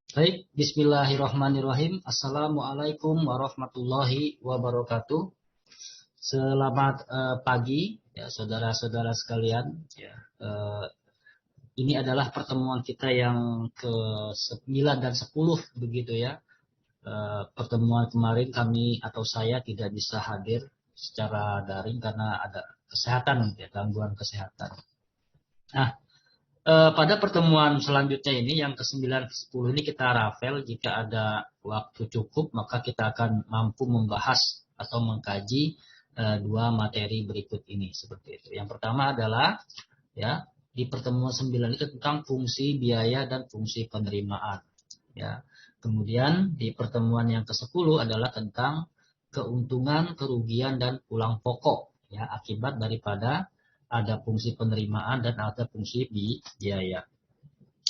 Baik, bismillahirrahmanirrahim. Assalamualaikum warahmatullahi wabarakatuh. Selamat pagi, ya saudara-saudara sekalian. Ya, ini adalah pertemuan kita yang ke-9 dan 10 begitu ya. Pertemuan kemarin kami atau saya tidak bisa hadir secara daring karena ada kesehatan, ya, gangguan kesehatan. Nah, pada pertemuan selanjutnya ini yang ke-9 ke-10 ini kita rafel, jika ada waktu cukup maka kita akan mampu membahas atau mengkaji dua materi berikut ini seperti itu. Yang pertama adalah ya di pertemuan 9 itu tentang fungsi biaya dan fungsi penerimaan ya. Kemudian di pertemuan yang ke-10 adalah tentang keuntungan, kerugian dan pulang pokok ya akibat daripada ada fungsi penerimaan dan ada fungsi biaya.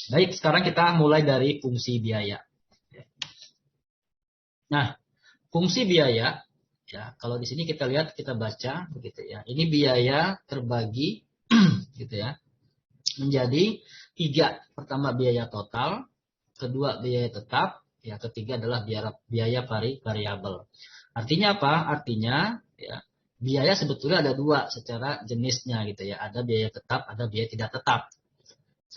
Baik, sekarang kita mulai dari fungsi biaya. Nah, fungsi biaya, ya kalau di sini kita lihat, kita baca begitu ya. Ini biaya terbagi gitu ya, menjadi 3. Pertama biaya total, kedua biaya tetap, ya ketiga adalah biaya variabel. Artinya apa? Artinya ya biaya sebetulnya ada 2 secara jenisnya gitu ya. Ada biaya tetap, ada biaya tidak tetap.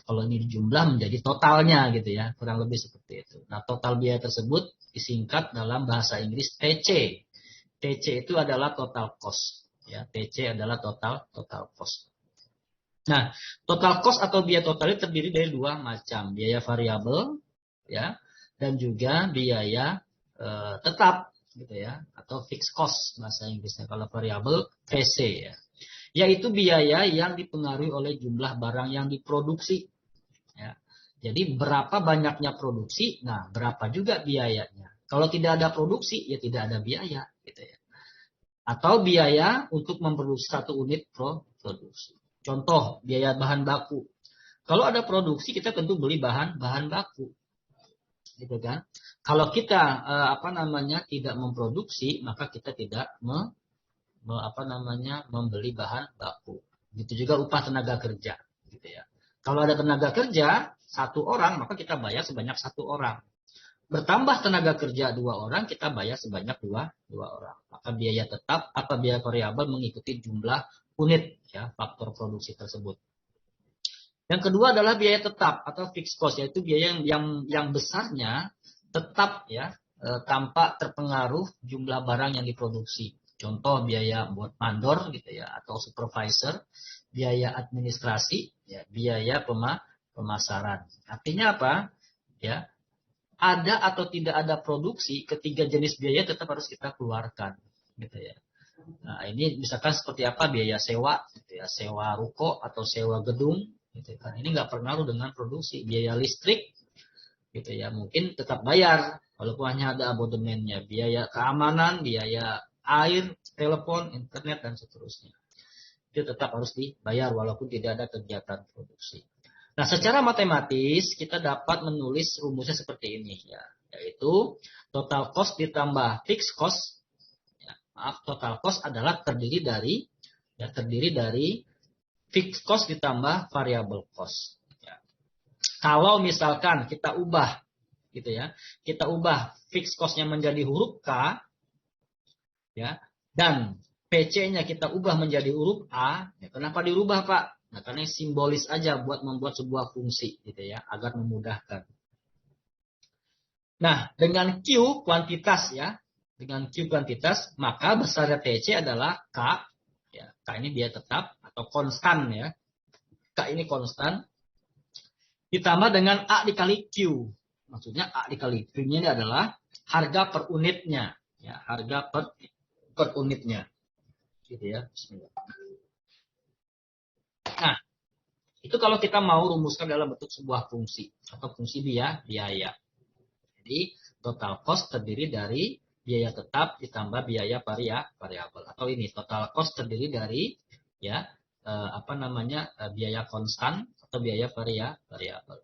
Kalau ini dijumlah menjadi totalnya gitu ya, kurang lebih seperti itu. Nah, total biaya tersebut disingkat dalam bahasa Inggris TC. TC itu adalah total cost. Ya, TC adalah total cost. Nah, total cost atau biaya total itu terdiri dari 2 macam, biaya variabel ya, dan juga biaya tetap gitu ya, atau fixed cost bahasa Inggrisnya. Kalau variabel VC ya. Yaitu biaya yang dipengaruhi oleh jumlah barang yang diproduksi. Ya. Jadi berapa banyaknya produksi, nah berapa juga biayanya. Kalau tidak ada produksi, ya tidak ada biaya. Gitu ya. Atau biaya untuk memproduksi 1 unit produksi. Contoh, biaya bahan baku. Kalau ada produksi, kita tentu beli bahan baku. Gitu kan? Kalau kita tidak memproduksi, maka kita tidak membeli bahan baku. Gitu juga upah tenaga kerja, gitu ya. Kalau ada tenaga kerja 1 orang, maka kita bayar sebanyak 1 orang. Bertambah tenaga kerja 2 orang, kita bayar sebanyak dua orang. Maka biaya tetap atau biaya variabel mengikuti jumlah unit ya faktor produksi tersebut. Yang kedua adalah biaya tetap atau fixed cost, yaitu biaya yang besarnya tetap ya tanpa terpengaruh jumlah barang yang diproduksi. Contoh biaya buat mandor gitu ya, atau supervisor, biaya administrasi, ya, biaya pemasaran. Artinya apa? Ya, ada atau tidak ada produksi, ketiga jenis biaya tetap harus kita keluarkan, gitu ya. Nah, ini misalkan seperti apa, biaya sewa, gitu ya, sewa ruko atau sewa gedung, gitu kan. Ini nggak pengaruh dengan produksi. Biaya listrik, gitu ya, mungkin tetap bayar walaupun hanya ada abonemennya. Biaya keamanan, biaya air, telepon, internet dan seterusnya, itu tetap harus dibayar walaupun tidak ada kegiatan produksi. Nah, secara matematis kita dapat menulis rumusnya seperti ini ya, yaitu total cost ditambah fixed cost. Ya, total cost adalah terdiri dari fixed cost ditambah variable cost. Ya. Kalau misalkan kita ubah gitu ya, kita ubah fixed cost-nya menjadi huruf K ya, dan PC-nya kita ubah menjadi huruf A. Ya, kenapa dirubah, Pak? Nah, karena simbolis aja buat membuat sebuah fungsi gitu ya, agar memudahkan. Nah, dengan Q kuantitas ya, dengan Q kuantitas, maka besarnya TC adalah K. Ya, K ini biaya tetap atau konstan ya. K ini konstan ditambah dengan A dikali Q. Maksudnya A dikali Q-nya ini adalah harga per unitnya. Ya, harga per unitnya. Gitu ya. Bismillah. Nah, itu kalau kita mau rumuskan dalam bentuk sebuah fungsi atau fungsi biaya. Jadi total cost terdiri dari biaya tetap ditambah biaya variabel. Atau ini total cost terdiri dari ya biaya konstan atau biaya variabel.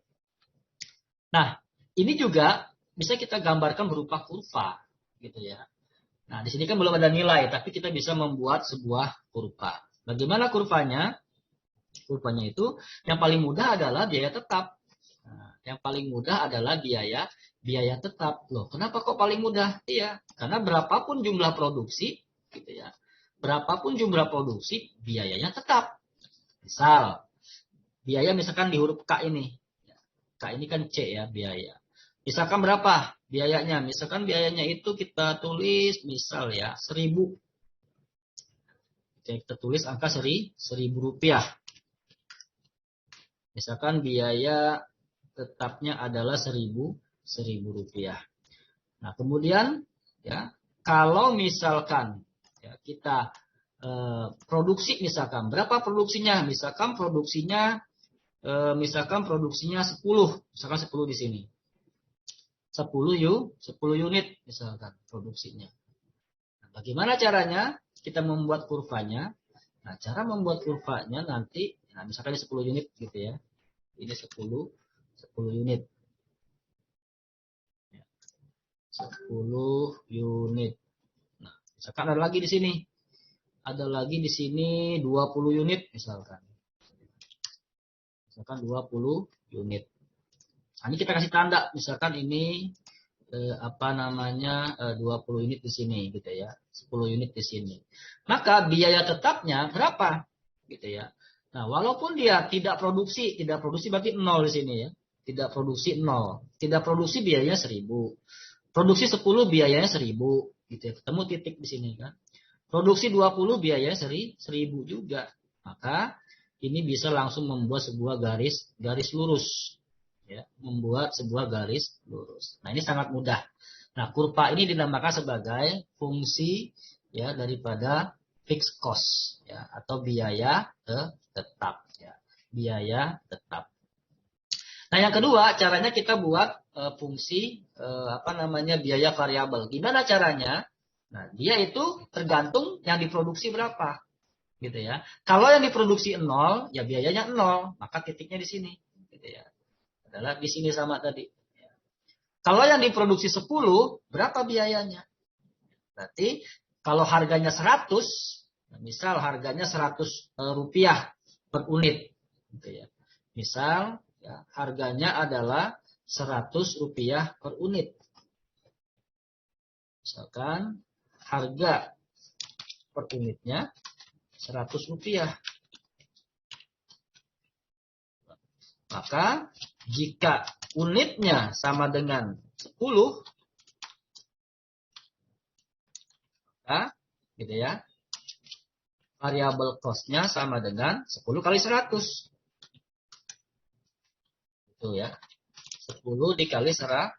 Nah, ini juga bisa kita gambarkan berupa kurva gitu ya. Nah, di sini kan belum ada nilai, tapi kita bisa membuat sebuah kurva. Bagaimana kurvanya? Kurvanya itu yang paling mudah adalah biaya tetap. Nah, yang paling mudah adalah biaya tetap. Loh, kenapa kok paling mudah? Iya, karena berapapun jumlah produksi, gitu ya. Berapapun jumlah produksi, biayanya tetap. Misal, biaya misalkan di huruf K ini. K ini kan C ya, biaya. Misalkan berapa biayanya? Misalkan biayanya itu kita tulis misal ya 1.000. Kita tulis angka 1.000 rupiah. Misalkan biaya tetapnya adalah 1.000 rupiah. Nah, kemudian ya, kalau misalkan ya, kita produksi misalkan berapa produksinya? Misalkan produksinya 10, misalkan 10 di sini. 10 unit misalkan produksinya. Nah, bagaimana caranya kita membuat kurvanya? Nah, cara membuat kurvanya nanti, nah, misalkan ini 10 unit gitu ya. Ini 10 unit. 10 unit. Nah, misalkan ada lagi di sini. Ada lagi di sini 20 unit misalkan. Misalkan 20 unit. Nah, ini kita kasih tanda, misalkan ini 20 unit di sini gitu ya. 10 unit di sini. Maka biaya tetapnya berapa? Gitu ya. Nah, walaupun dia tidak produksi berarti 0 di sini ya. Tidak produksi 0. Tidak produksi biayanya 1.000. Produksi 10 biayanya 1.000 gitu ya. Ketemu titik di sini kan. Produksi 20 biayanya 1.000 juga. Maka ini bisa langsung membuat sebuah garis lurus. Ya, membuat sebuah garis lurus. Nah, ini sangat mudah. Nah, kurva ini dinamakan sebagai fungsi ya daripada fixed cost ya atau biaya tetap ya. Biaya tetap. Nah, yang kedua, caranya kita buat fungsi biaya variabel. Gimana caranya? Nah, dia itu tergantung yang diproduksi berapa. Gitu ya. Kalau yang diproduksi 0, ya biayanya 0, maka titiknya di sini, gitu ya. Adalah di sini sama tadi. Kalau yang diproduksi 10, berapa biayanya? Berarti kalau harganya 100, misal harganya 100 rupiah per unit. Gitu ya. Misal ya, harganya adalah 100 rupiah per unit. Misalkan harga per unitnya 100 rupiah. Maka jika unitnya sama dengan 10, maka gitu ya, variabel cost-nya sama dengan 10 kali 100. Itu ya. 10 dikali 100.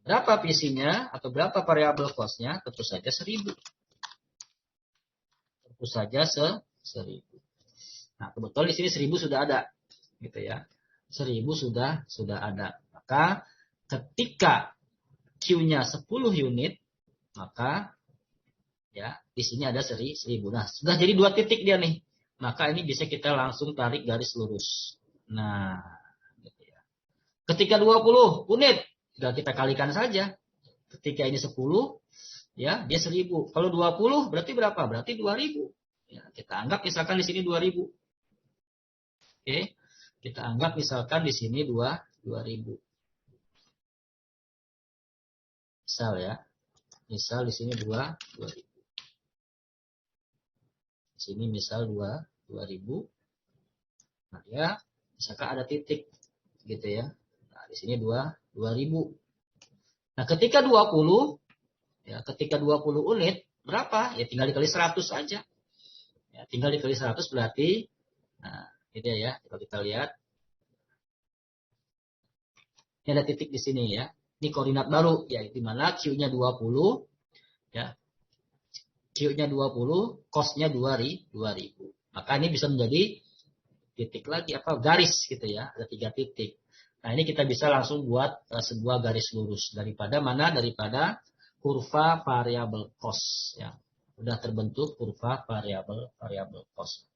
Berapa PC-nya atau berapa variabel cost-nya? Tentu saja 1.000. Tentu saja 1.000. Nah, kebetulan di sini 1.000 sudah ada. Gitu ya. 1.000 sudah ada. Maka ketika Q-nya 10 unit, maka ya di sini ada 1.000. Nah, sudah jadi 2 titik dia nih. Maka ini bisa kita langsung tarik garis lurus. Nah, gitu ya. Ketika 20 unit, sudah kita kalikan saja. Ketika ini 10, ya dia 1.000. Kalau 20 berarti berapa? Berarti 2.000. Ya, kita anggap misalkan di sini 2.000. Oke. Kita anggap misalkan di sini 2.000. Misal ya. Misal di sini 2.000. Di sini misal 2.000. Nah, ya misalkan ada titik gitu ya. Nah, di sini 2.000. Nah, ketika 20 unit berapa? Ya tinggal dikali 100 saja. Ya, tinggal dikali 100 berarti nah, ini ya, kalau kita lihat. Ini ada titik di sini ya. Ini koordinat baru ya, di mana Q-nya 20 ya. Q-nya 20, cost-nya 2.000. Maka ini bisa menjadi titik lagi garis gitu ya. Ada 3 titik. Nah, ini kita bisa langsung buat sebuah garis lurus daripada mana? Daripada kurva variabel cost ya. Sudah terbentuk kurva variabel cost.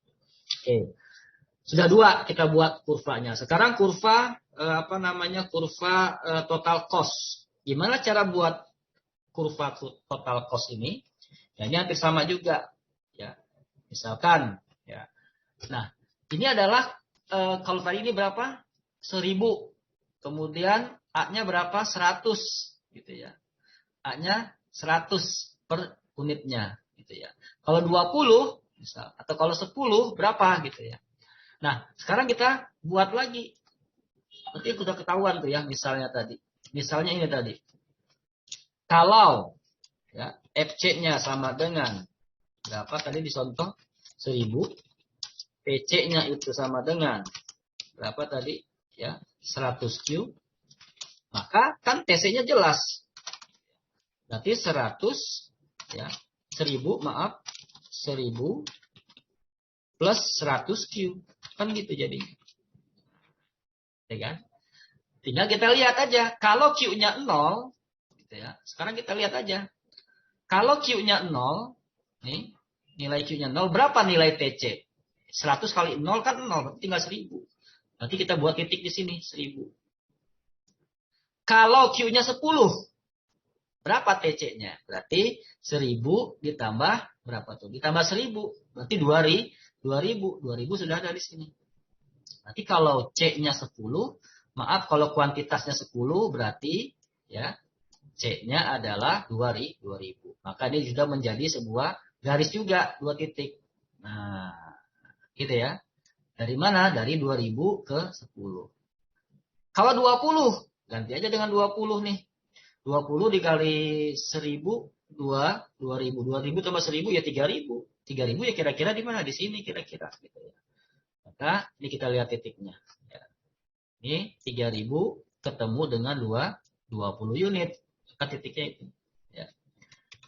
Oke. Sudah 2 kita buat kurvanya. Sekarang kurva kurva total cost. Gimana cara buat kurva total cost ini? Ya, ini hampir sama juga. Ya. Misalkan ya. Nah, ini adalah kalau tadi ini berapa? 1000. Kemudian A-nya berapa? 100 gitu ya. A-nya 100 per unitnya gitu ya. Kalau 20 misal atau kalau 10 berapa gitu ya. Nah, sekarang kita buat lagi. Nanti sudah ketahuan tuh ya misalnya tadi. Misalnya ini tadi. Kalau ya FC-nya sama dengan berapa tadi di contoh 1000, PC-nya itu sama dengan berapa tadi ya 100Q, maka kan TC-nya jelas. Berarti 100 ya 1000 maaf 1000 plus 100Q kan gitu jadi. Ya kan? Tinggal kita lihat aja kalau Q-nya 0 gitu ya. Sekarang kita lihat aja. Kalau Q-nya 0 nih nilai Q-nya 0 berapa nilai TC? 100 kali 0 kan 0 tinggal 1000. Berarti kita buat titik di sini 1000. Kalau Q-nya 10 berapa TC-nya? Berarti 1000 ditambah berapa tuh? Ditambah 1000. Berarti 2000. 2000 sudah ada di sini. Berarti kalau C-nya 10, maaf kalau kuantitasnya 10 berarti ya C-nya adalah 2000. Maka ini sudah menjadi sebuah garis juga 2 titik. Nah, gitu ya. Dari mana? Dari 2000 ke 10. Kalau 20, ganti aja dengan 20 nih. 20 dikali 1000, 2000. 2000 tambah 1000 ya 3000. 3000 ya kira-kira di mana? Di sini kira-kira. Gitu ya. Maka ini kita lihat titiknya. Ya. Ini 3000 ketemu dengan 20 unit. Maka titiknya itu. Ya.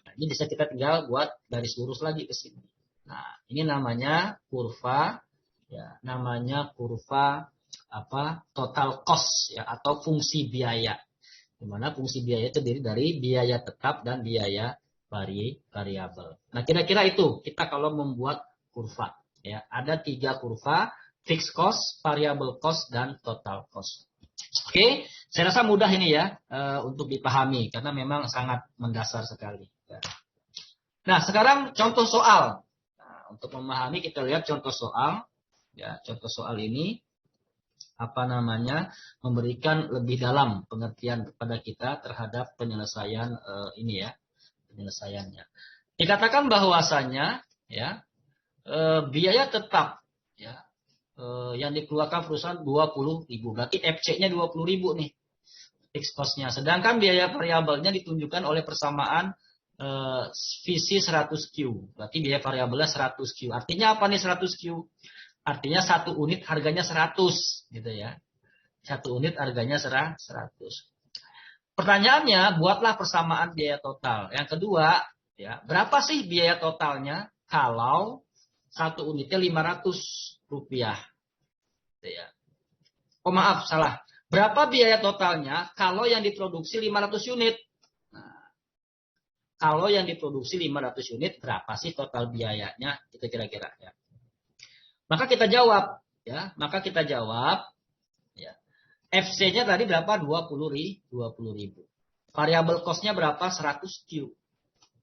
Nah, ini bisa kita tinggal buat garis lurus lagi ke sini. Nah, ini namanya kurva. Ya, namanya kurva total cost ya atau fungsi biaya. Di mana fungsi biaya terdiri dari biaya tetap dan biaya variabel. Nah, kira-kira itu kita kalau membuat kurva ya, ada 3 kurva, fixed cost, variable cost dan total cost. Oke, saya rasa mudah ini ya untuk dipahami karena memang sangat mendasar sekali. Nah, sekarang contoh soal. Nah, untuk memahami kita lihat contoh soal. Ya, contoh soal ini memberikan lebih dalam pengertian kepada kita terhadap penyelesaian ini ya, penyelesaiannya. Dikatakan bahwasanya ya biaya tetap ya yang dikeluarkan perusahaan 20.000, berarti FC-nya 20.000 nih fixed cost-nya. Sedangkan biaya variabelnya ditunjukkan oleh persamaan visi 100Q. Berarti biaya variabelnya 100Q. Artinya apa nih 100Q? Artinya 1 unit harganya 100 gitu ya. 1 unit harganya 100. Pertanyaannya, buatlah persamaan biaya total. Yang kedua, ya, berapa sih biaya totalnya kalau 1 unitnya 500 rupiah? Gitu ya. Oh maaf, salah. Berapa biaya totalnya kalau yang diproduksi 500 unit? Nah, kalau yang diproduksi 500 unit, berapa sih total biayanya? Itu kira-kira ya. Maka kita jawab, ya. Maka kita jawab, ya. FC-nya tadi berapa? 20.000. Variable cost-nya berapa? 100Q.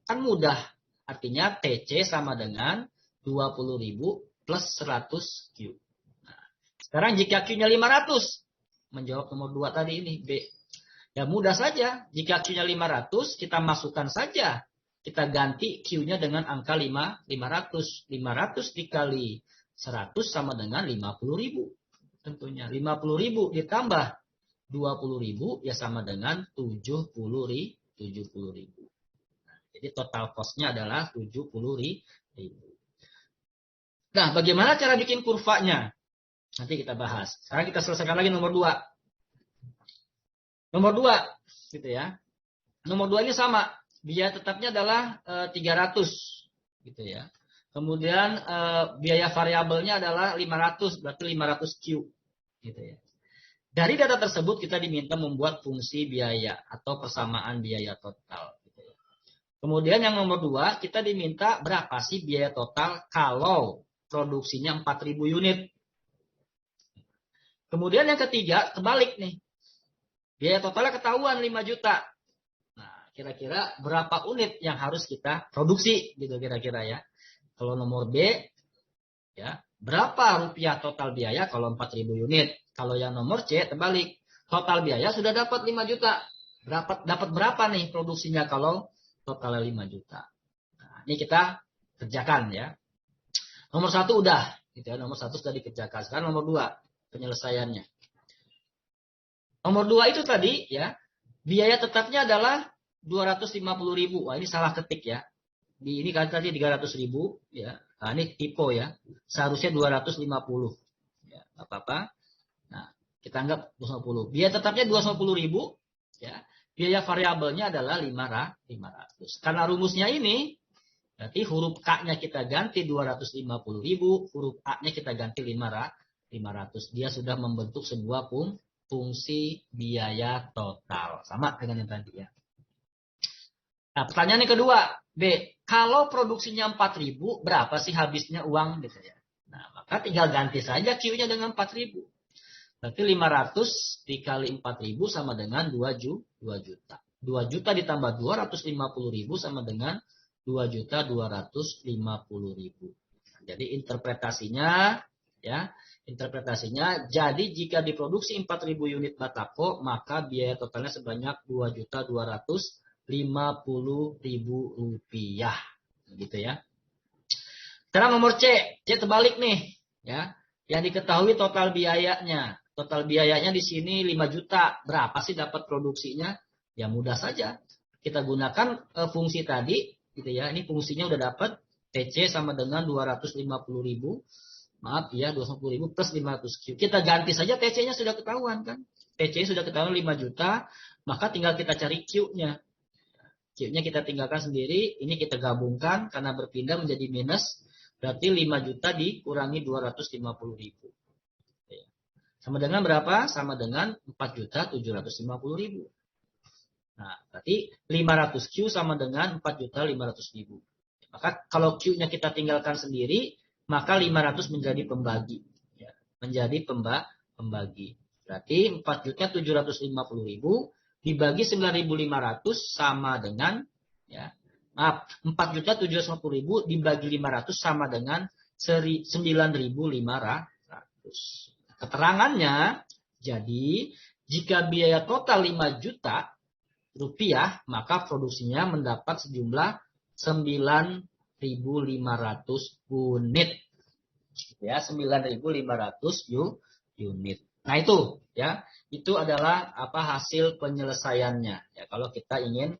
Kan mudah. Artinya TC sama dengan 20.000 plus 100Q. Nah, sekarang jika Q-nya 500, menjawab nomor 2 tadi ini, B. Ya mudah saja. Jika Q-nya 500, kita masukkan saja. Kita ganti Q-nya dengan angka 500. 500 dikali 100 sama dengan 50.000. Tentunya 50.000 ditambah 20.000 ya sama dengan 70.000. Nah, jadi total cost-nya adalah 70.000. Nah, bagaimana cara bikin kurvanya? Nanti kita bahas. Sekarang kita selesaikan lagi nomor 2. Nomor 2 gitu ya. Nomor 2 ini sama. Biaya tetapnya adalah 300 gitu ya. Kemudian biaya variabelnya adalah 500, berarti 500Q. Gitu ya. Dari data tersebut kita diminta membuat fungsi biaya atau persamaan biaya total. Gitu ya. Kemudian yang nomor 2, kita diminta berapa sih biaya total kalau produksinya 4.000 unit. Kemudian yang ketiga, kebalik nih. Biaya totalnya ketahuan 5 juta. Nah, kira-kira berapa unit yang harus kita produksi gitu kira-kira ya. Kalau nomor B, ya Berapa rupiah total biaya kalau 4.000 unit? Kalau yang nomor C terbalik. Total biaya sudah dapat 5 juta. Dapat berapa nih produksinya kalau totalnya 5 juta? Nah, ini kita kerjakan ya. Nomor 1 udah, gitu ya. Nomor 1 sudah dikerjakan. Sekarang nomor 2 penyelesaiannya. Nomor 2 itu tadi ya, biaya tetapnya adalah 250.000. Wah, ini salah ketik ya. Ini kan tadi 300.000 ya. Nah, ini typo ya. Seharusnya 250. Ya, enggak apa-apa. Nah, kita anggap 250. Biaya tetapnya 250.000 ya. Biaya variabelnya adalah 500. Karena rumusnya ini berarti huruf K-nya kita ganti 250.000, huruf A-nya kita ganti 500. Dia sudah membentuk sebuah fungsi biaya total. Sama dengan yang tadi ya. Nah, pertanyaan yang kedua, B. Kalau produksinya 4.000, berapa sih habisnya uang? Gitu ya. Nah, maka tinggal ganti saja Q-nya dengan 4.000. Berarti 500 dikali 4.000 sama dengan 2 juta. 2 juta ditambah 250.000 sama dengan 2.250.000. Jadi interpretasinya ya, jadi jika diproduksi 4.000 unit batako, maka biaya totalnya sebanyak 2.250.000 rupiah. Gitu ya. Sekarang nomor C terbalik nih ya. Yang diketahui total biayanya. Total biayanya di sini 5 juta. Berapa sih dapat produksinya? Ya mudah saja. Kita gunakan fungsi tadi gitu ya. Ini fungsinya udah dapat. TC sama dengan 250.000. Maaf ya, 250.000 plus 500 Q. Kita ganti saja TC-nya sudah ketahuan kan. TC sudah ketahuan 5 juta. Maka tinggal kita cari Q-nya. Q-nya kita tinggalkan sendiri. Ini kita gabungkan karena berpindah menjadi minus. Berarti 5 juta dikurangi 250.000. Sama dengan berapa? Sama dengan 4.750.000. Nah, berarti 500 Q sama dengan 4.500.000. Maka kalau Q-nya kita tinggalkan sendiri, maka 500 menjadi pembagi. Ya, menjadi pembagi. Berarti 4.750.000 dibagi 9.500 sama dengan ya, 4.750.000 dibagi 500 sama dengan 9.500. Keterangannya, jadi jika biaya total 5 juta rupiah, maka produksinya mendapat sejumlah 9.500 unit. Ya, 9.500 unit. Nah itu ya, itu adalah hasil penyelesaiannya. Ya, kalau kita ingin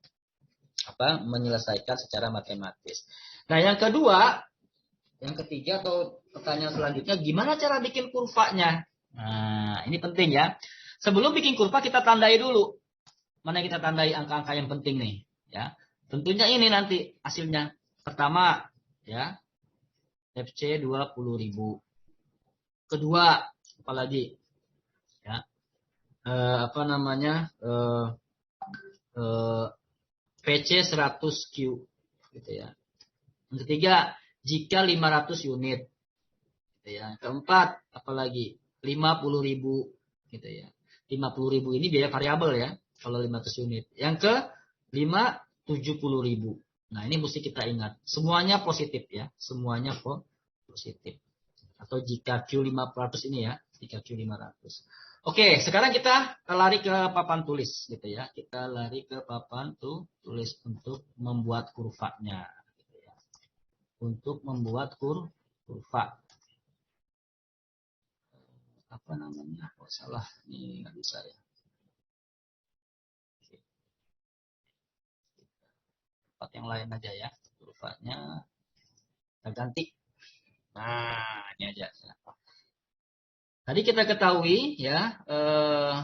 menyelesaikan secara matematis. Nah, yang ketiga atau pertanyaan selanjutnya, gimana cara bikin kurvanya? Nah, ini penting ya. Sebelum bikin kurva kita tandai dulu. Mana kita tandai angka-angka yang penting nih, ya. Tentunya ini nanti hasilnya. Pertama, ya. FC 20.000. Kedua, apalagi? Ya. PC 100 Q gitu ya. Yang ketiga, jika 500 unit gitu ya. Keempat, apalagi 50.000 gitu ya. 50.000 ini biaya variabel ya kalau 500 unit. Yang ke-5 70.000. Nah, ini mesti kita ingat. Semuanya positif ya. Semuanya positif. Atau jika Q500 ini ya, jika Q500. Oke, sekarang kita lari ke papan tulis gitu ya. Kita lari ke papan tulis untuk membuat kurvanya gitu ya. Untuk membuat kurva. Apa namanya? Oh, salah. Ini nggak bisa ya. Oke. Tempat yang lain aja ya. Kurvanya kita ganti. Nah, ini aja. Tadi kita ketahui ya,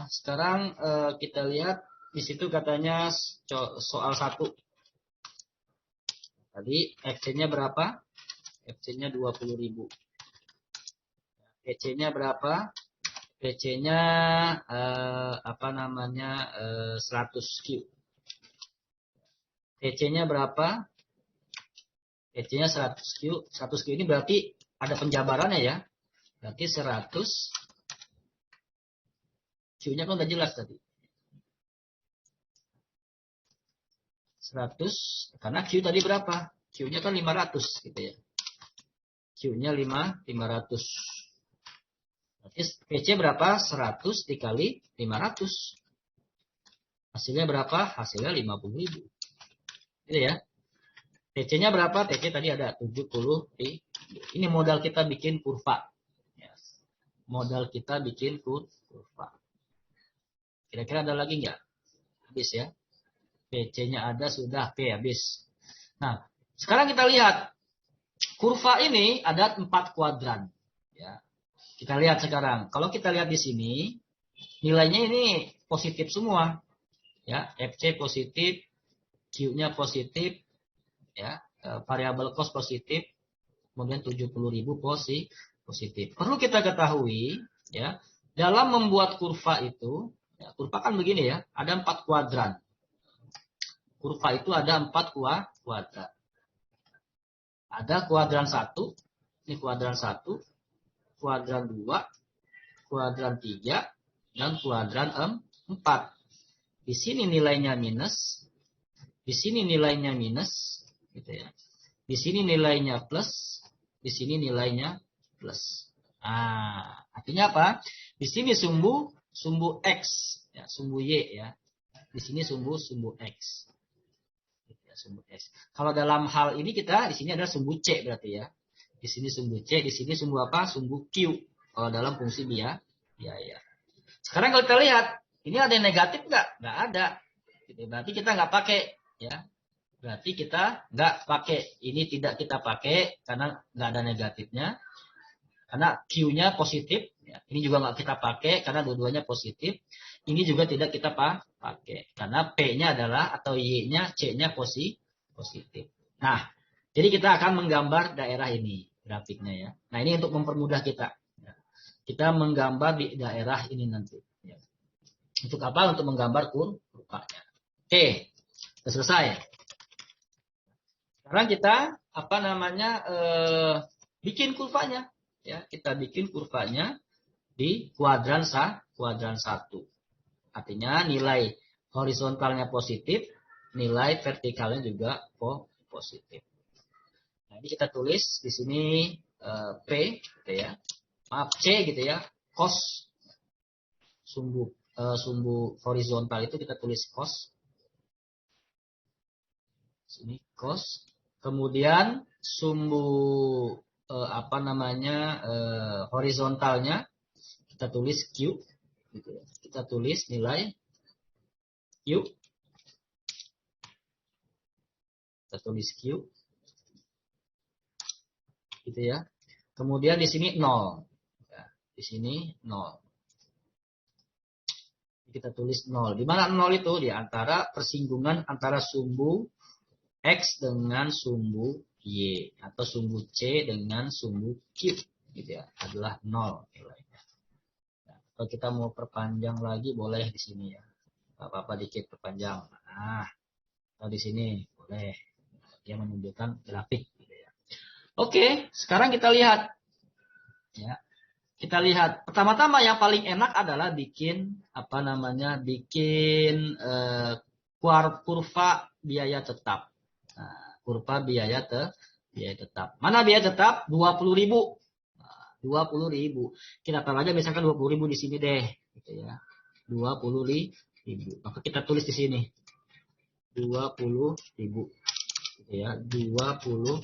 sekarang kita lihat di situ katanya soal 1. Tadi FC-nya berapa? FC-nya 20.000. PC-nya berapa? PC-nya 100 Q. PC-nya berapa? PC-nya 100 Q. 100 Q ini berarti ada penjabarannya ya. Berarti 100 Q-nya kan udah jelas tadi. 100 karena Q tadi berapa? Q-nya kan 500 gitu ya. Q-nya 500. Berarti PC berapa? 100 dikali 500. Hasilnya berapa? Hasilnya 50.000. Gitu ya. PC-nya berapa? PC tadi ada 70. Ini modal kita bikin kurva. Modal kita bikin kurva. Kira-kira ada lagi nggak? Habis ya. PC-nya ada, sudah. P habis. Nah, sekarang kita lihat. Kurva ini ada 4 kuadran. Ya. Kita lihat sekarang. Kalau kita lihat di sini, nilainya ini positif semua. Ya, FC positif, Q-nya positif, ya, variabel cost positif, kemudian 70.000 positif. Perlu kita ketahui, ya, dalam membuat kurva itu, ya, kurva kan begini ya, ada 4 kuadran. Kurva itu ada 4 kuadran. Ada kuadran 1, ini kuadran 1, kuadran 2, kuadran 3, dan kuadran 4. Di sini nilainya minus, di sini nilainya minus, gitu ya. Di sini nilainya plus, di sini nilainya plus. Nah, artinya apa? Di sini sumbu X, ya, sumbu Y ya. Di sini sumbu X. Ya, sumbu X. Kalau dalam hal ini kita di sini ada sumbu C berarti ya. Di sini sumbu C, di sini sumbu apa? Sumbu Q. Kalau dalam fungsi biaya. Sekarang kalau kita lihat, ini ada yang negatif nggak? Nggak ada. Berarti kita nggak pakai, ya. Berarti kita nggak pakai. Ini tidak kita pakai karena nggak ada negatifnya. Karena Q-nya positif. Ya. Ini juga nggak kita pakai karena dua-duanya positif. Ini juga tidak kita pakai karena P-nya adalah atau Y-nya, C-nya positif. Nah, jadi kita akan menggambar daerah ini grafiknya ya. Nah, ini untuk mempermudah kita. Kita menggambar di daerah ini nanti. Untuk apa? Untuk menggambar kurvanya. Oke, sudah selesai. Sekarang kita bikin kurvanya. Ya, kita bikin kurvanya di kuadran 1. Artinya nilai horizontalnya positif, nilai vertikalnya juga positif. Nah, ini kita tulis di sini P, gitu ya. Maaf C gitu ya. Cos sumbu horizontal itu kita tulis cos. Sini cos. Kemudian sumbu horizontalnya kita tulis Q gitu ya. Kita tulis nilai Q. Kita tulis Q. Gitu ya. Kemudian di sini 0. Ya, di sini 0. Kita tulis 0. Di mana 0 itu? Di antara persinggungan antara sumbu X dengan sumbu Y. Atau sumbu C dengan sumbu Q. Gitu ya. Adalah 0 nilainya. Nah, kalau kita mau perpanjang lagi boleh di sini ya. Apa-apa dikit perpanjang. Nah, atau di sini boleh. Dia menunjukkan grafik. Gitu ya. Oke, sekarang kita lihat. Ya. Kita lihat pertama-tama yang paling enak adalah bikin kurva biaya tetap. Nah, kurva biaya tetap. Mana biaya tetap? 20.000. Nah, 20.000. Kita taruh aja misalkan 20.000 di sini deh, gitu ya. 20.000. Maka kita tulis di sini 20.000, gitu ya. 20.000.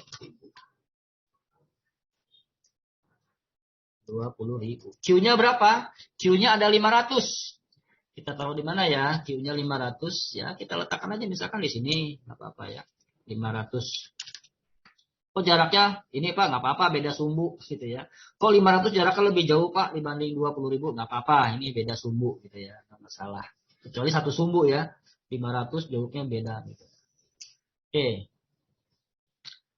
20.000. Q-nya berapa? Q-nya ada 500. Kita taruh di mana ya? Q-nya 500 ya. Kita letakkan aja misalkan di sini, nggak apa-apa ya. 500. Kok jaraknya ini Pak, nggak apa-apa, beda sumbu gitu ya. Kok 500 jaraknya lebih jauh Pak dibanding 20.000? Nggak apa-apa, ini beda sumbu gitu ya, nggak masalah. Kecuali satu sumbu ya, 500 jauhnya beda gitu. Oke.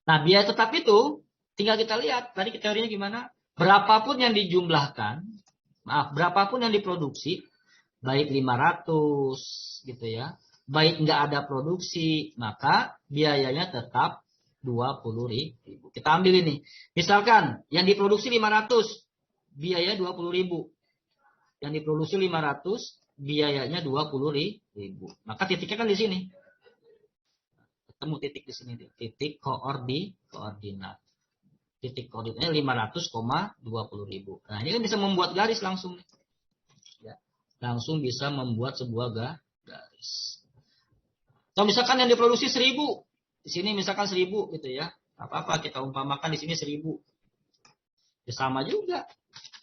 Nah, biaya tetap itu tinggal kita lihat tadi teorinya gimana. Berapapun yang dijumlahkan, berapapun yang diproduksi, baik 500 gitu ya, baik nggak ada produksi, maka biayanya tetap 20.000. Kita ambil ini. Misalkan yang diproduksi 500, biaya 20.000. Yang diproduksi 500, biayanya 20.000. Maka titiknya kan di sini. Ketemu titik di sini, titik koordinat. Titik koordinatnya 500,20.000. Nah, ini kan bisa membuat garis langsung. Ya. Langsung bisa membuat sebuah garis. Atau misalkan yang diproduksi 1000. Di sini misalkan 1000 gitu ya. Apa-apa kita umpamakan di sini 1000. Ya sama juga.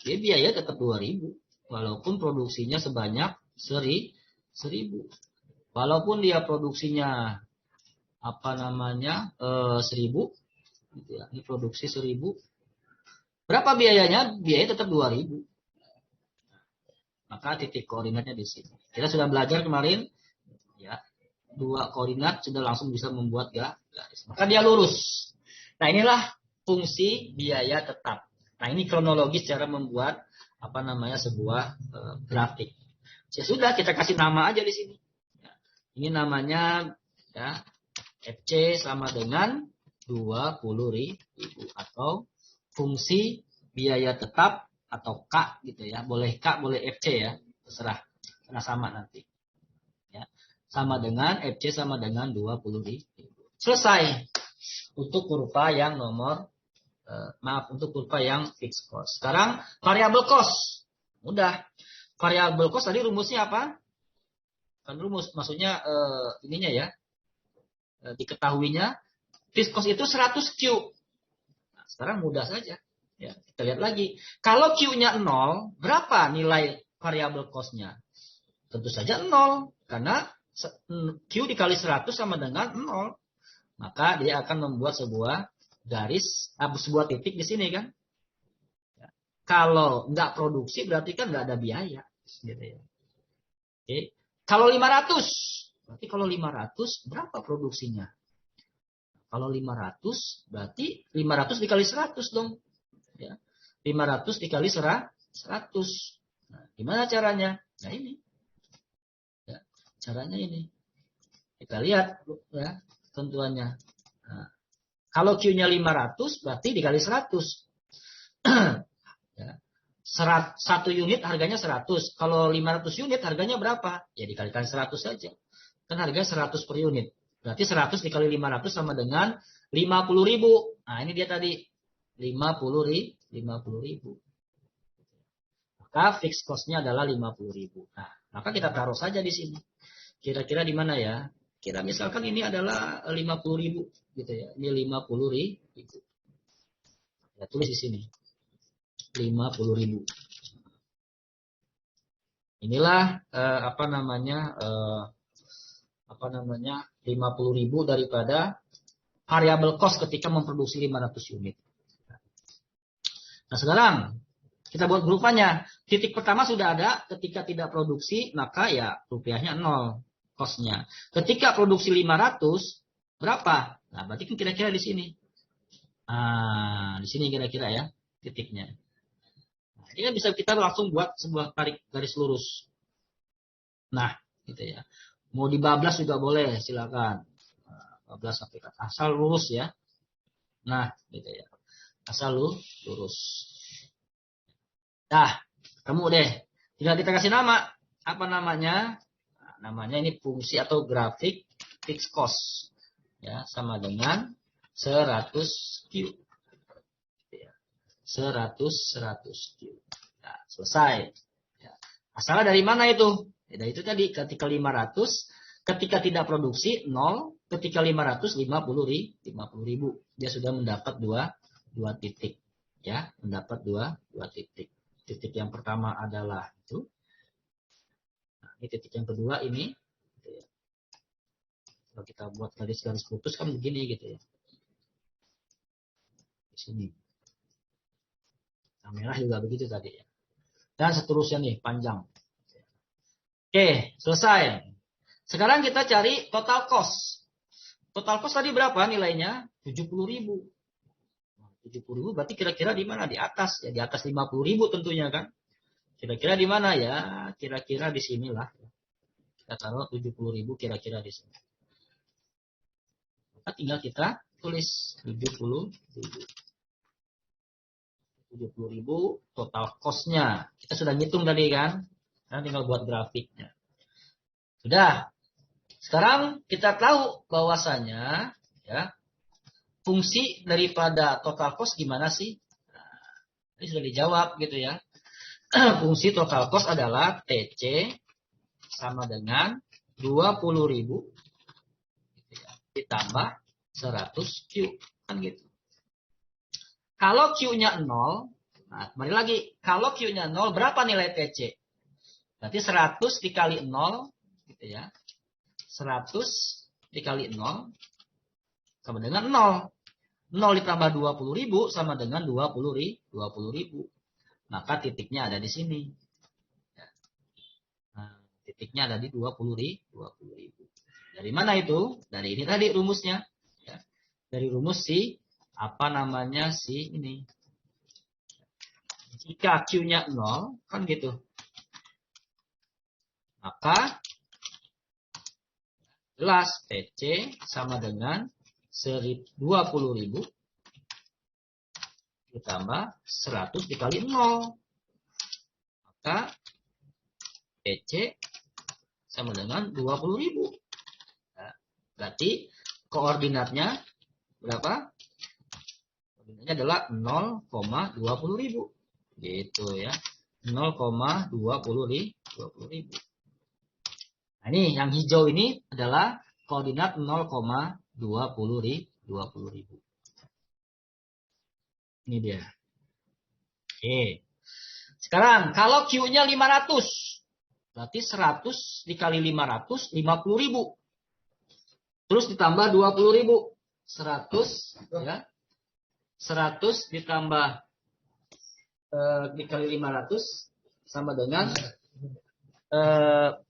Dia biaya tetap 2000. Walaupun produksinya sebanyak 1000. Walaupun dia produksinya 1000 gitu ya. Ini produksi 1000. Berapa biayanya? Biaya tetap 2000. Maka titik koordinatnya di sini. Kita sudah belajar kemarin ya. 2 koordinat sudah langsung bisa membuat garis. Maka dia lurus. Nah, inilah fungsi biaya tetap. Nah, ini kronologis cara membuat sebuah grafik. Ya sudah, kita kasih nama aja di sini. Ya. Ini namanya ya, FC sama dengan 20.000 atau fungsi biaya tetap atau K gitu ya. Boleh K, boleh FC ya. Terserah. Karena sama nanti. Ya. Sama dengan FC sama dengan 20.000. Selesai. Untuk kurva yang untuk kurva yang fixed cost. Sekarang variable cost. Mudah. Variable cost tadi rumusnya apa? Kan rumus maksudnya ininya ya. Diketahuinya fixed cost itu 100 Q. Nah, sekarang mudah saja. Ya, kita lihat lagi. Kalau Q-nya 0, berapa nilai variable cost-nya? Tentu saja 0. Karena Q dikali 100 sama dengan 0. Maka dia akan membuat sebuah garis, sebuah titik di sini kan. Ya. Kalau nggak produksi berarti kan nggak ada biaya. Gitu ya. Oke. Kalau 500, berarti kalau 500 berapa produksinya? Kalau 500 berarti 500 dikali 100 dong. Ya. 500 dikali 100. Nah, gimana caranya? Nah ini. Ya, caranya ini. Kita lihat ya tentuannya. Nah, kalau Q-nya 500 berarti dikali 100. Ya. 1 unit harganya 100. Kalau 500 unit harganya berapa? Ya dikalikan 100 saja. Kan harganya 100 per unit. Berarti 100 dikali 500 sama dengan 50.000. Nah ini dia tadi. 50.000. Maka fixed cost-nya adalah 50.000. Nah, maka kita taruh saja di sini. Kira-kira di mana ya? Kira misalkan ini adalah 50.000 gitu ya. Ini 50.000. Ya tulis di sini. 50.000. Inilah 50.000 daripada variable cost ketika memproduksi 500 unit. Nah sekarang kita buat grupanya. Titik pertama sudah ada. Ketika tidak produksi maka ya rupiahnya 0 cost-nya. Ketika produksi 500 berapa? Nah berarti kan kira-kira di sini. Nah di sini kira-kira ya titiknya. Nah, ini kan bisa kita langsung buat sebuah tarik garis lurus. Nah gitu ya. Mau dibablas juga boleh, silakan. Bablas sampai ke asal lurus ya. Nah, gitu ya. Asal lurus. Nah, ketemu deh. Tinggal kita kasih nama. Apa namanya? Nah, namanya ini fungsi atau grafik fixed cost. Ya, sama dengan 100 Q. 100 Q. Nah, selesai. Ya. Asalnya dari mana itu? Ya, itu tadi ketika 500, ketika tidak produksi 0, ketika 500 50.000. Dia sudah mendapat dua titik. Ya, mendapat dua titik. Titik yang pertama adalah itu. Nah, ini titik yang kedua ini. Kalau kita buat garis-garis putus kan begini gitu ya. Di sini. Nah, merah juga begitu tadi ya. Dan seterusnya nih panjang. Oke, selesai. Sekarang kita cari total cost. Total cost tadi berapa nilainya? 70.000. 70.000 berarti kira-kira di mana? Di atas ya, di atas 50.000 tentunya kan. Kira-kira di mana ya? Kira-kira di sinilah. Kita taruh 70.000 kira-kira di sini. Maka tinggal kita tulis 70.000. 70.000 total cost-nya. Kita sudah ngitung tadi kan. Sekarang tinggal buat grafiknya. Sudah. Sekarang kita tahu bahwasanya ya fungsi daripada total cost gimana sih? Nah, ini sudah dijawab gitu ya. Fungsi total cost adalah TC sama dengan 20.000 gitu ya, ditambah 100 Q kan gitu. Kalau Q-nya 0, nah kembali lagi, kalau Q-nya 0 berapa nilai TC? Berarti 100 dikali 0 gitu ya. 100 dikali 0 sama dengan 0. 0 ditambah 20.000 sama dengan 20.000. Maka titiknya ada di sini. Nah, titiknya ada di 20.000. Dari mana itu? Dari ini tadi rumusnya. Ya. Dari rumus si apa namanya si ini. Jika Q-nya 0, kan gitu. Maka jelas TC sama dengan 20.000 ditambah 100 dikali 0. Maka TC sama dengan 20.000. Nah, berarti koordinatnya berapa? Koordinatnya adalah 0,20.000. Gitu ya. 0,20.000. Nah, ini yang hijau ini adalah koordinat 0,20.000. Ini dia. Oke. Sekarang kalau Q-nya 500. Berarti 100 dikali 500, 50.000. Terus ditambah 20.000. 100 ya. 100 ditambah dikali 500 sama dengan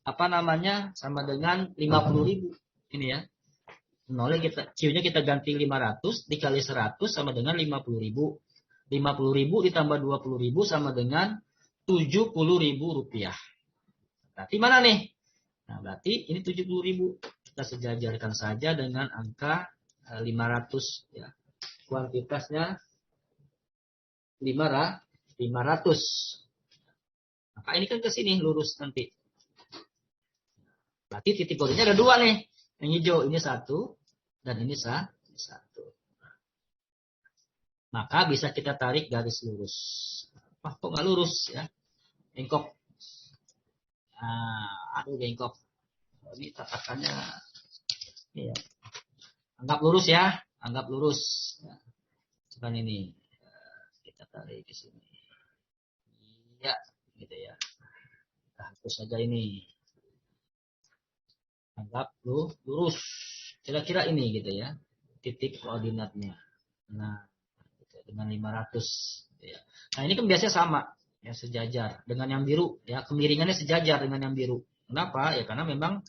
apa namanya? Sama dengan 50.000. Ini ya. Nolnya Q-nya kita ganti 500 dikali 100 sama dengan 50.000. 50.000 ditambah 20.000 sama dengan 70.000 rupiah. Berarti mana nih? Nah, berarti ini 70.000. Kita sejajarkan saja dengan angka 500 ya. Kuantitasnya 500. Maka ini kan ke sini lurus nanti. Berarti titik koordinatnya ada dua nih. Yang hijau ini 1 dan ini 1. Maka bisa kita tarik garis lurus. Wah, kok nggak lurus ya? Bengkok. Nah, aduh bengkok. Ini tatakannya. Ya. Anggap lurus ya. Anggap lurus. Nah, sekarang ini. Kita tarik ke sini. Ya, gitu ya. Nah, hapus saja ini. Anggap lurus. Kira-kira ini gitu ya. Titik koordinatnya. Nah, dengan 500 ya. Nah, ini kan biasanya sama ya, sejajar dengan yang biru ya, kemiringannya sejajar dengan yang biru. Kenapa? Ya karena memang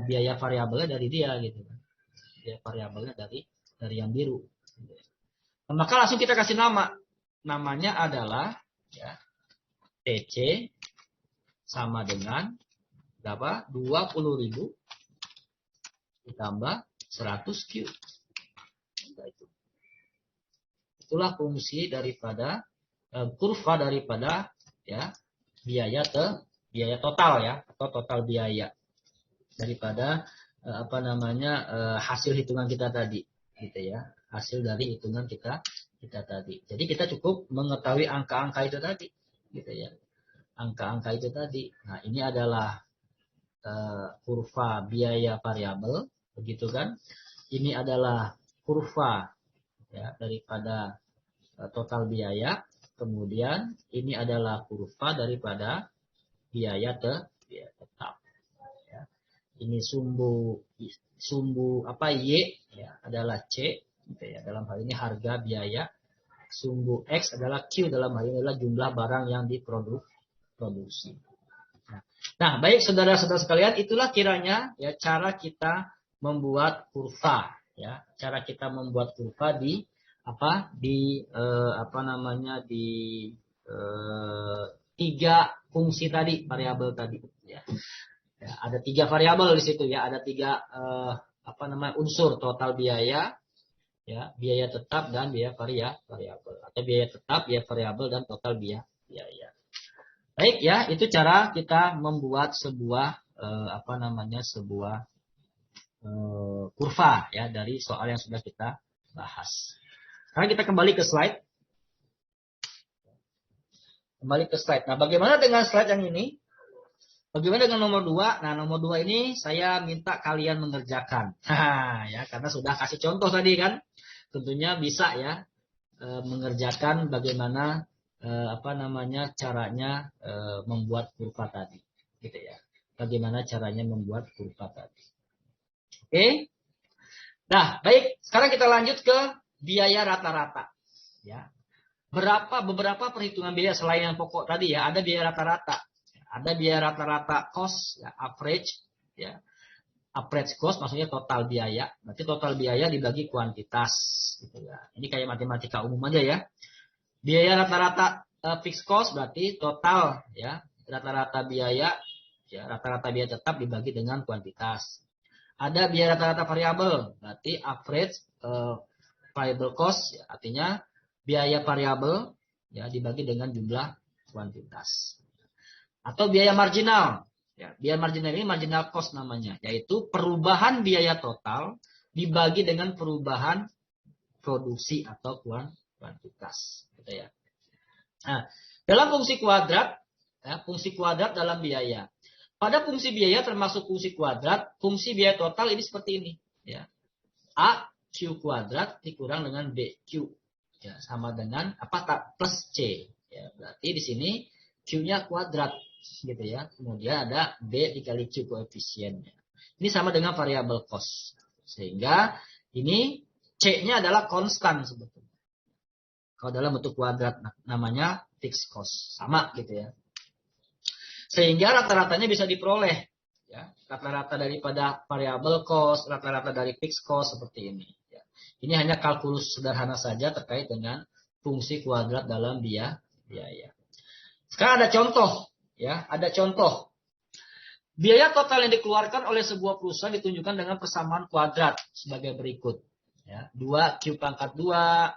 biaya variabelnya dari dia gitu kan. Biaya variabelnya dari yang biru. Nah, maka langsung kita kasih nama. Namanya adalah ya TC sama dengan berapa? 20.000 ditambah 100 Q. Nah, itu. Itulah fungsi daripada kurva daripada ya biaya total ya, atau total biaya daripada apa namanya hasil hitungan kita tadi gitu ya, hasil dari hitungan kita tadi. Jadi kita cukup mengetahui angka-angka itu tadi gitu ya, angka-angka itu tadi. Nah, ini adalah kurva biaya variabel begitu kan, ini adalah kurva ya, daripada total biaya. Kemudian ini adalah kurva daripada biaya tetap. Ya. Ini sumbu apa Y ya, adalah C gitu ya. Dalam hal ini harga biaya. Sumbu X adalah Q, dalam hal ini adalah jumlah barang yang diproduksi. Nah, baik saudara-saudara sekalian, itulah kiranya ya cara kita membuat kurva ya, cara kita membuat kurva di tiga fungsi tadi, variabel tadi ya. Ya, ada 3 variabel di situ ya, ada 3 unsur, total biaya ya, biaya tetap dan biaya variabel, atau biaya tetap, biaya variabel dan total biaya. Baik ya, itu cara kita membuat sebuah sebuah kurva ya dari soal yang sudah kita bahas. Sekarang kita kembali ke slide. Nah, bagaimana dengan slide yang ini? Bagaimana dengan nomor 2? Nah, nomor 2 ini saya minta kalian mengerjakan. Ya, karena sudah kasih contoh tadi kan. Tentunya bisa ya mengerjakan bagaimana caranya membuat kurva tadi. Gitu ya. Bagaimana caranya membuat kurva tadi. Oke? Nah, baik. Sekarang kita lanjut ke biaya rata-rata. Ya. Beberapa perhitungan biaya selain yang pokok tadi ya, ada biaya rata-rata. Ada biaya rata-rata cost, ya, average, ya. Average cost maksudnya total biaya. Berarti total biaya dibagi kuantitas, gitu ya. Ini kayak matematika umum aja ya. Biaya rata-rata fixed cost berarti total ya, rata-rata biaya, ya, rata-rata biaya tetap dibagi dengan kuantitas. Ada biaya rata-rata variabel, berarti average variable cost, ya, artinya biaya variabel ya dibagi dengan jumlah kuantitas. Atau biaya marginal. Ya, biaya marginal ini marginal cost namanya, yaitu perubahan biaya total dibagi dengan perubahan produksi atau kuantitas. Gitu ya. Nah, dalam fungsi kuadrat, ya, fungsi kuadrat dalam biaya. Pada fungsi biaya termasuk fungsi kuadrat, fungsi biaya total ini seperti ini. Ya. A Q kuadrat dikurang dengan BQ. Ya, sama dengan plus C. Ya, berarti di sini Q-nya kuadrat, gitu ya. Kemudian ada B dikali Q koefisiennya. Ini sama dengan variabel cost. Sehingga ini C-nya adalah konstan sebetulnya. Kalau dalam bentuk kuadrat namanya fixed cost. Sama gitu ya. Sehingga rata-ratanya bisa diperoleh. Ya, rata-rata daripada variabel cost, rata-rata dari fixed cost seperti ini. Ini hanya kalkulus sederhana saja terkait dengan fungsi kuadrat dalam biaya. Sekarang ada contoh, ya, ada contoh. Biaya total yang dikeluarkan oleh sebuah perusahaan ditunjukkan dengan persamaan kuadrat sebagai berikut. Ya, 2Q pangkat 2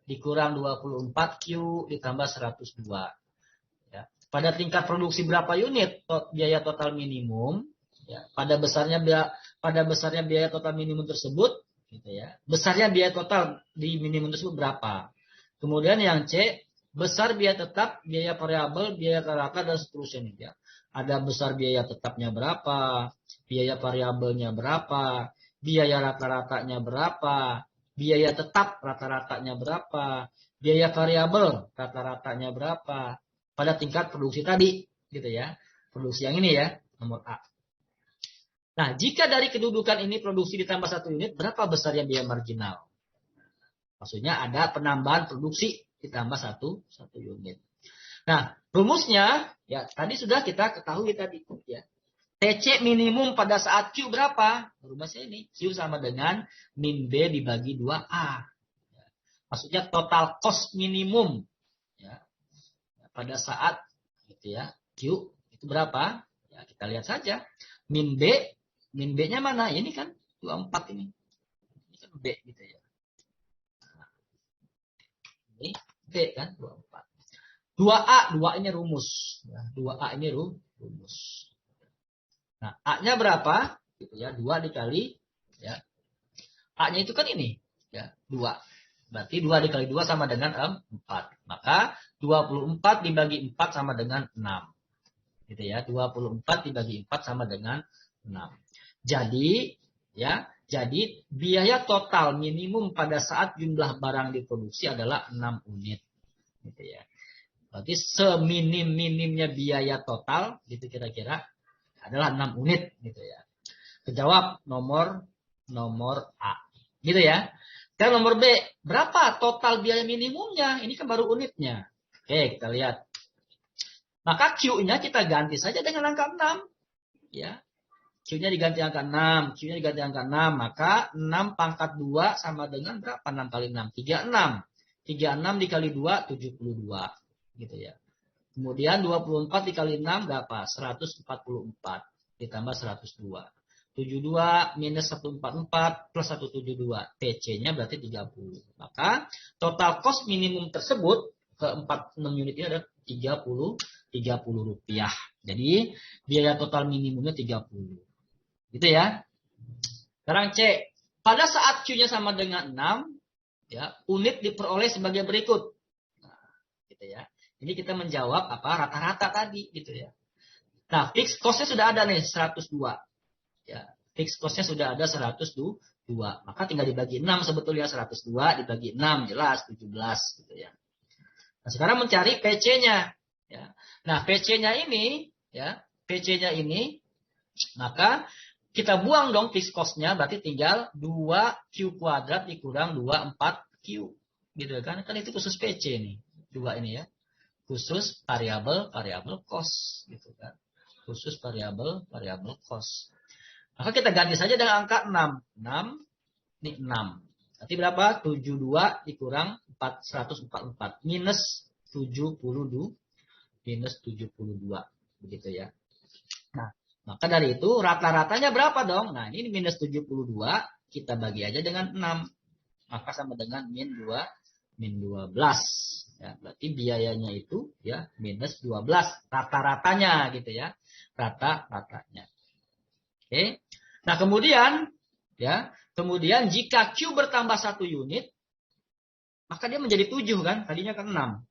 dikurang 24Q ditambah 102. Ya. Pada tingkat produksi berapa unit biaya total minimum? Ya, pada besarnya biaya total minimum tersebut. Gitu ya. Besarnya biaya total di minimum tersebut berapa? Kemudian yang C, besar biaya tetap, biaya variabel, biaya rata-rata dan seterusnya. Ya. Ada besar biaya tetapnya berapa, biaya variabelnya berapa, biaya rata-ratanya berapa, biaya tetap rata-ratanya berapa, biaya variabel rata-ratanya berapa, pada tingkat produksi tadi, gitu ya. Produksi yang ini ya, nomor A. Nah, jika dari kedudukan ini produksi ditambah 1 unit, berapa besarnya biaya marginal? Maksudnya ada penambahan produksi ditambah 1 unit. Nah, rumusnya, ya tadi sudah kita ketahui tadi. Ya. TC minimum pada saat Q berapa? Rumusnya ini, Q sama dengan min B dibagi 2A. Ya. Maksudnya total cost minimum. Ya. Pada saat gitu ya, Q itu berapa? Ya, kita lihat saja. Min B-nya mana? Ini kan 24 ini. Ini kan B gitu ya. Nah, ini B kan 24. 2A, 2 ini rumus. Ya, 2A ini rumus. Nah, A-nya berapa? Gitu ya, 2 dikali ya. A-nya itu kan ini, ya, 2. Berarti 2 dikali 2 sama dengan 4. Maka 24 dibagi 4 sama dengan 6. Gitu ya, 24 dibagi 4 sama dengan 6. Jadi biaya total minimum pada saat jumlah barang diproduksi adalah 6 unit. Gitu ya. Berarti seminim-minimnya biaya total gitu kira-kira adalah 6 unit gitu ya. Kejawab nomor A. Gitu ya. Sekarang nomor B, berapa total biaya minimumnya? Ini kan baru unitnya. Oke, kita lihat. Maka Q-nya kita ganti saja dengan angka 6. Ya. Q-nya diganti angka 6. Q-nya diganti angka 6. Maka 6 pangkat 2 sama dengan berapa? 6 kali 6. 36. 36 dikali 2, 72. Gitu ya. Kemudian 24 dikali 6 berapa? 144. Ditambah 102. 72 minus 144 plus 172. TC-nya berarti 30. Maka total cost minimum tersebut ke 46 unit ini adalah 30 rupiah. Jadi biaya total minimumnya 30. Gitu ya. Sekarang C. Pada saat Q-nya sama dengan 6, ya, unit diperoleh sebagai berikut. Nah, gitu ya. Ini kita menjawab apa rata-rata tadi gitu ya. Nah, fixed cost-nya sudah ada nih 102. Ya, fixed cost-nya sudah ada 102. Maka tinggal dibagi 6 sebetulnya 102 dibagi 6 jelas 17 gitu ya. Nah, sekarang mencari PC-nya ya. Nah, PC-nya ini ya, PC-nya ini maka kita buang dong fixed cost-nya berarti tinggal 2Q kuadrat dikurang 24Q gitu kan. Kan itu khusus PC nih. 2 ini ya. Khusus variabel cost gitu kan. Khusus variabel cost. Maka kita ganti saja dengan angka 6. 6 ini 6. Berarti berapa? 72 dikurang 144 minus 72 minus 72 begitu ya. Nah, maka dari itu rata-ratanya berapa dong? Nah, ini minus 72 kita bagi aja dengan 6. Maka sama dengan min 12. Ya, berarti biayanya itu ya minus 12 rata-ratanya gitu ya. Rata-ratanya. Oke. Nah, kemudian jika Q bertambah 1 unit, maka dia menjadi 7 kan? Tadinya kan 6.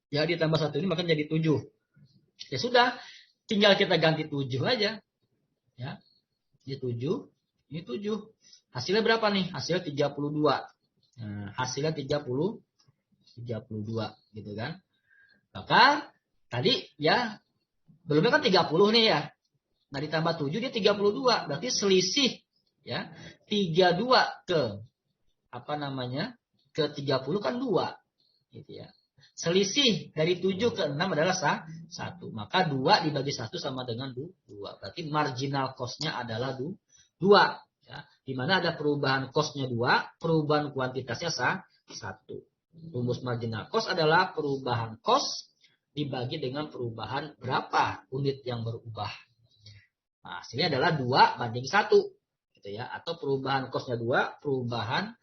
Ya, ditambah 1 unit maka menjadi 7. Ya sudah, tinggal kita ganti 7 aja. Ya. Ini 7, ini 7. Hasilnya berapa nih? Hasilnya 32. Nah, hasilnya 32 gitu kan. Maka tadi ya belumnya kan 30 nih ya. Nah, ditambah 7 dia 32. Berarti selisih ya 32 ke apa namanya? Ke 30 kan 2 gitu ya. Selisih dari 7 ke 6 adalah 1. Maka 2 dibagi 1 sama dengan 2. Berarti marginal cost-nya adalah 2. Ya. Di mana ada perubahan cost-nya 2, perubahan kuantitasnya 1. Rumus marginal cost adalah perubahan cost dibagi dengan perubahan berapa unit yang berubah. Nah, hasilnya adalah 2 banding 1. Gitu ya. Atau perubahan cost-nya 2, perubahan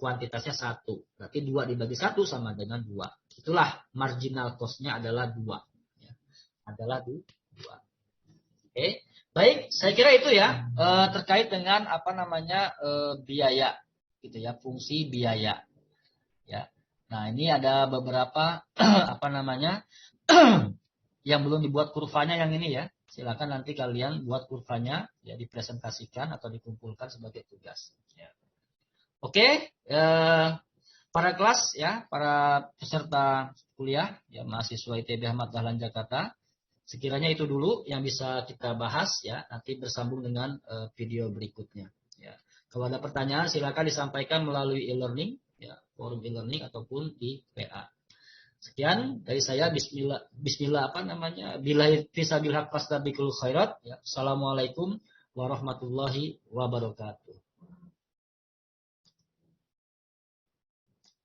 kuantitasnya 1. Berarti 2 dibagi 1 sama dengan 2. Itulah marginal cost-nya adalah 2. Ya. Adalah 2. Oke. Baik, saya kira itu ya terkait dengan apa namanya biaya gitu ya, fungsi biaya. Ya. Nah, ini ada beberapa apa namanya yang belum dibuat kurvanya yang ini ya. Silakan nanti kalian buat kurvanya ya dipresentasikan atau dikumpulkan sebagai tugas. Ya. Oke, para kelas ya, para peserta kuliah ya mahasiswa ITB Ahmad Dahlan Jakarta. Sekiranya itu dulu yang bisa kita bahas ya, nanti bersambung dengan video berikutnya. Ya. Kalau ada pertanyaan silakan disampaikan melalui e-learning ya, forum e-learning ataupun di PA. Sekian dari saya. Bismillah apa namanya? Billahi fisabilillah fastabikul khairat. Ya. Assalamualaikum warahmatullahi wabarakatuh.